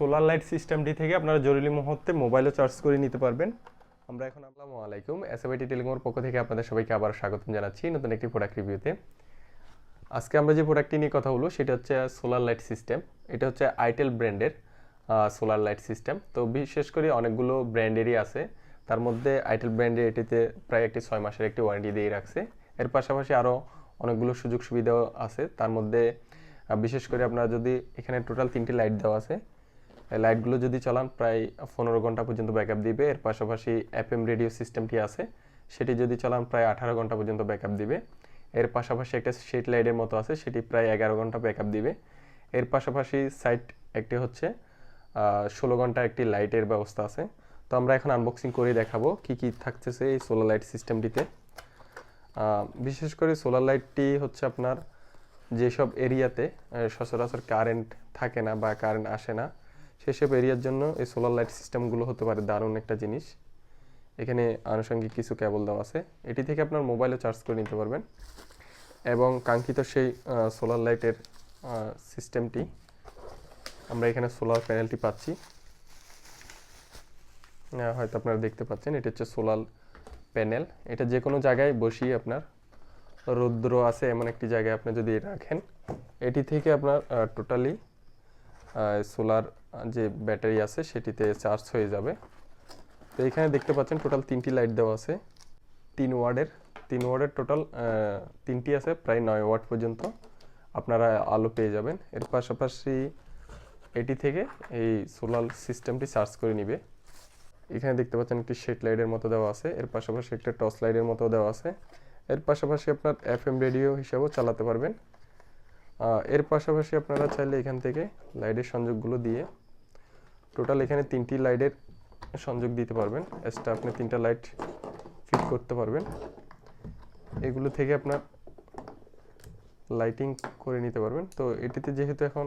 Solar light সিস্টেমটি থেকে আপনারা জরুরি মুহূর্তে মোবাইলও চার্জ করে নিতে পারবেন। আমরা এখন আসসালামু আলাইকুম, এসএমআইটি টেলিকমের পক্ষ থেকে আপনাদের সবাইকে আবার স্বাগতম জানাচ্ছি নতুন একটি প্রোডাক্ট রিভিউতে। আজকে আমরা যে প্রোডাক্টটি নিয়ে কথা বলবো সেটা হচ্ছে সোলার লাইট সিস্টেম। এটা হচ্ছে আইটেল ব্র্যান্ডের সোলার লাইট সিস্টেম। তো বিশেষ করে অনেকগুলো ব্র্যান্ডেরই আছে, তার মধ্যে আইটেল ব্র্যান্ডের এটিতে প্রায় 6 মাসের একটি ওয়ারেন্টি দিয়ে রাখছে। এর পাশাপাশি আরও অনেকগুলো সুযোগ সুবিধাও আছে। তার মধ্যে বিশেষ করে আপনারা যদি এখানে টোটাল 3টি লাইট দেওয়া আছে, লাইটগুলো যদি চালান প্রায় 15 ঘন্টা পর্যন্ত ব্যাকআপ দিবে। এর পাশাপাশি এফএম রেডিও সিস্টেমটি আছে, সেটি যদি চালান প্রায় 18 ঘন্টা পর্যন্ত ব্যাকআপ দিবে। এর পাশাপাশি একটা শেড লাইটের মতো আছে, সেটি প্রায় 11 ঘন্টা ব্যাকআপ দিবে। এর পাশাপাশি সাইড একটি হচ্ছে 16 ঘন্টা একটি লাইটের ব্যবস্থা আছে। তো আমরা এখন আনবক্সিং করে দেখাবো কি কি থাকতেছে এই সোলার লাইট সিস্টেমটিতে। বিশেষ করে সোলার লাইটটি হচ্ছে আপনার যেসব এরিয়াতে সচরাচর কারেন্ট থাকে না বা কারেন্ট আসে না, সেসব এরিয়ার জন্য এই সোলার লাইট সিস্টেমগুলো হতে পারে দারুণ একটা জিনিস। এখানে আনুষঙ্গিক কিছু কেবল দেওয়া আছে, এটি থেকে আপনার মোবাইলও চার্জ করে নিতে পারবেন। এবং কাঙ্ক্ষিত সেই সোলার লাইটের সিস্টেমটি আমরা এখানে সোলার প্যানেলটি পাচ্ছি, হয়তো আপনারা দেখতে পাচ্ছেন। এটা হচ্ছে সোলার প্যানেল। এটা যে কোনো জায়গায় বসিয়ে আপনার রৌদ্র আছে এমন একটি জায়গায় আপনি যদি রাখেন, এটি থেকে আপনার টোটালি সোলার যে ব্যাটারি আছে সেটিতে চার্জ হয়ে যাবে। তো এখানে দেখতে পাচ্ছেন টোটাল 3টি লাইট দেওয়া আছে, 3 ওয়াটের টোটাল 3টি আছে, প্রায় 9 ওয়াট পর্যন্ত আপনারা আলো পেয়ে যাবেন। এর পাশাপাশি এটি থেকে এই সোলার সিস্টেমটি চার্জ করে নিবে। এখানে দেখতে পাচ্ছেন একটি শেড লাইটের মতো দেওয়া আছে, এর পাশাপাশি একটা টর্চ লাইটের মতো দেওয়া আছে। এর পাশাপাশি আপনার এফএম রেডিও হিসাবেও চালাতে পারবেন। এর পাশাপাশি আপনারা চাইলে এখান থেকে লাইটের সংযোগগুলো দিয়ে টোটাল এখানে 3টি লাইটের সংযোগ দিতে পারবেন। এক্সট্রা আপনি 3টা লাইট ফিট করতে পারবেন। এগুলো থেকে আপনার লাইটিং করে নিতে পারবেন। তো এটিতে যেহেতু এখন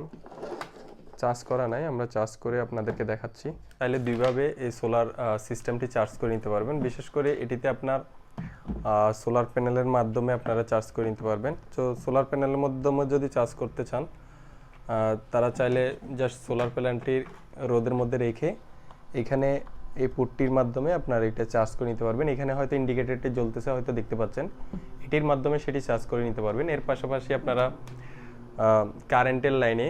চার্জ করা নাই, আমরা চার্জ করে আপনাদেরকে দেখাচ্ছি। তাইলে দুইভাবে এই সোলার সিস্টেমটি চার্জ করে নিতে পারবেন। বিশেষ করে এটিতে আপনার সোলার প্যানেলের মাধ্যমে আপনারা চার্জ করে নিতে পারবেন। তো সোলার প্যানেলের মাধ্যমে যদি চার্জ করতে চান, তারা চাইলে জাস্ট সোলার প্যানেলটির রোদের মধ্যে রেখে এখানে এই পুটটির মাধ্যমে আপনারা এটা চার্জ করে নিতে পারবেন। এখানে হয়তো ইন্ডিকেটরটি জ্বলতেছে, হয়তো দেখতে পাচ্ছেন, এটির মাধ্যমে সেটি চার্জ করে নিতে পারবেন। এর পাশাপাশি আপনারা কারেন্টের লাইনে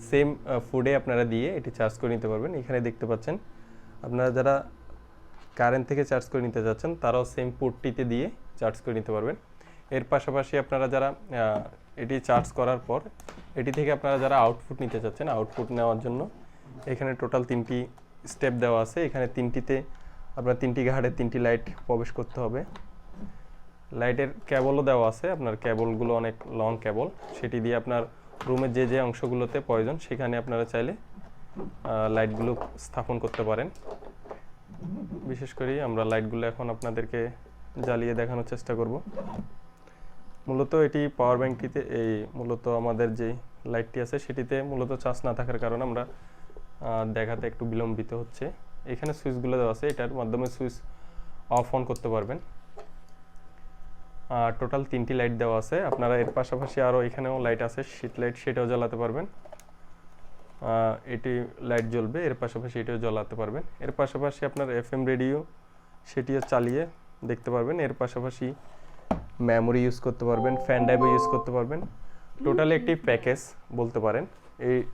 সেম ফুডে আপনারা দিয়ে এটি চার্জ করে নিতে পারবেন। এখানে দেখতে পাচ্ছেন, আপনারা যারা কারেন্ট থেকে চার্জ করে নিতে যাচ্ছেন তারাও সেম পোর্টটিতে দিয়ে চার্জ করে নিতে পারবেন। এর পাশাপাশি আপনারা যারা এটি চার্জ করার পর এটি থেকে আপনারা যারা আউটপুট নিতে চাচ্ছেন, আউটপুট নেওয়ার জন্য এখানে টোটাল 3টি স্টেপ দেওয়া আছে। এখানে 3টিতে আপনার 3টি ঘাটে 3টি লাইট প্রবেশ করতে হবে। লাইটের কেবলও দেওয়া আছে, আপনার কেবলগুলো অনেক লং কেবল, সেটি দিয়ে আপনার রুমের যে যে অংশগুলোতে প্রয়োজন সেখানে আপনারা চাইলে লাইটগুলো স্থাপন করতে পারেন। বিশেষ করে আমরা লাইটগুলো এখন আপনাদেরকে জ্বালিয়ে দেখানোর চেষ্টা করব। মূলত এটি পাওয়ার ব্যাংকটিতে মূলত আমাদের যে লাইটটি আছে সেটিতে মূলত চার্জ না থাকার কারণে আমরা দেখাতে একটু বিলম্বিত হচ্ছে। এখানে সুইচগুলো দেওয়া আছে, এটার মাধ্যমে সুইচ অফ অন করতে পারবেন। টোটাল 3টি লাইট দেওয়া আছে। আপনারা এর পাশাপাশি আরও এখানেও লাইট আছে, শীত লাইট, সেটাও জ্বালাতে পারবেন। এটি লাইট জ্বলবে, এর পাশাপাশি এটিও জ্বালাতে পারবেন। এর পাশাপাশি আপনার এফএম রেডিও সেটিও চালিয়ে দেখতে পারবেন। এর পাশাপাশি মেমোরি ইউজ করতে পারবেন, ফ্যান ড্রাইভও ইউজ করতে পারবেন। টোটালি একটি প্যাকেজ বলতে পারেন।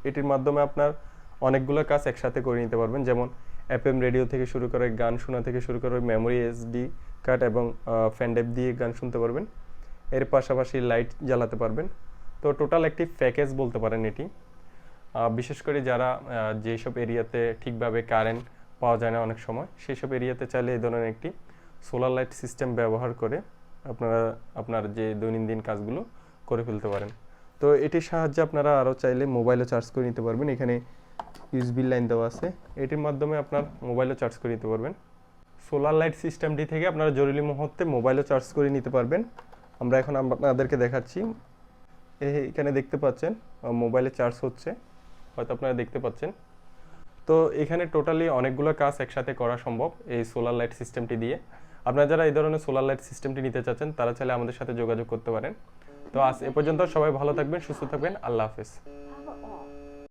এটির মাধ্যমে আপনার অনেকগুলো কাজ একসাথে করে নিতে পারবেন, যেমন এফএম রেডিও থেকে শুরু করে গান শোনা থেকে শুরু করে মেমোরি এসডি কার্ড এবং ফ্যান ড্রাইভ দিয়ে গান শুনতে পারবেন। এর পাশাপাশি লাইট জ্বালাতে পারবেন। তো টোটাল একটি প্যাকেজ বলতে পারেন এটি। বিশেষ করে যারা যেসব এরিয়াতে ঠিকভাবে কারেন্ট পাওয়া যায় না অনেক সময়, সেই সব এরিয়াতে চাইলে এই ধরনের একটি সোলার লাইট সিস্টেম ব্যবহার করে আপনারা আপনার যে দৈনন্দিন কাজগুলো করে ফেলতে পারেন। তো এটির সাহায্যে আপনারা আরও চাইলে মোবাইলও চার্জ করে নিতে পারবেন। এখানে ইউএসবি লাইন দেওয়া আছে, এটির মাধ্যমে আপনার মোবাইলও চার্জ করে নিতে পারবেন। সোলার লাইট সিস্টেমটি থেকে আপনারা জরুরি মুহূর্তে মোবাইলও চার্জ করে নিতে পারবেন। আমরা এখন আপনাদেরকে দেখাচ্ছি। এখানে দেখতে পাচ্ছেন মোবাইলে চার্জ হচ্ছে, হয়তো আপনারা দেখতে পাচ্ছেন। তো এখানে টোটালি অনেকগুলো কাজ একসাথে করা সম্ভব এই সোলার লাইট সিস্টেমটি দিয়ে। আপনারা যারা এই ধরনের সোলার লাইট সিস্টেমটি নিতে চাচ্ছেন তারা চাইলে আমাদের সাথে যোগাযোগ করতে পারেন। তো আজ এ পর্যন্ত, সবাই ভালো থাকবেন, সুস্থ থাকবেন, আল্লাহ হাফেজ।